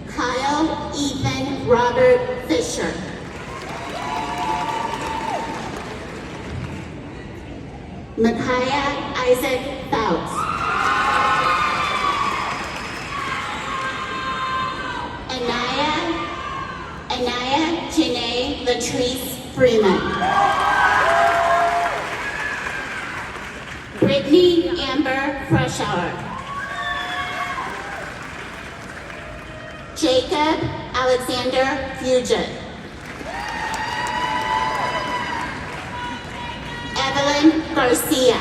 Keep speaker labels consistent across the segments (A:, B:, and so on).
A: Kyle Ethan Robert Fisher. Micaiah Isaac Fouts. Anaya Janae Latrice Freeman. Brittany Amber Freshour. Jacob Alexander Fugit. Evelyn Garcia.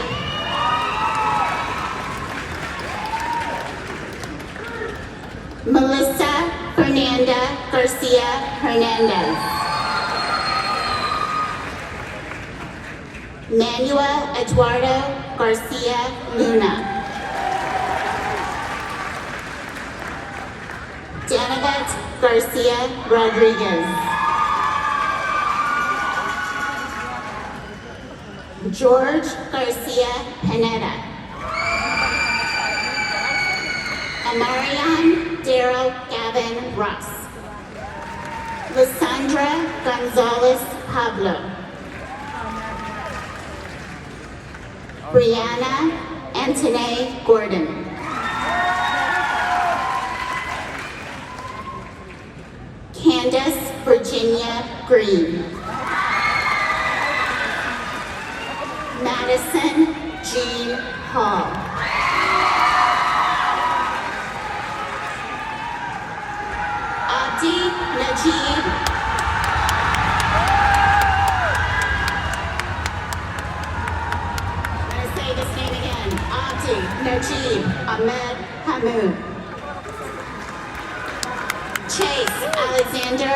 A: Melissa Fernanda Garcia Hernandez. Manuel Eduardo Garcia Luna. Danavet Garcia Rodriguez. George Garcia Pineda. Amarian Daryl Gavin Ross. Lysandra Gonzalez Pablo. Brianna Antoine Gordon. Candace Virginia Green. Madison Jean Hall. Abdi Najib. I'm going to say this name again. Abdi Najib Ahmed Hamoud. Chase Alexander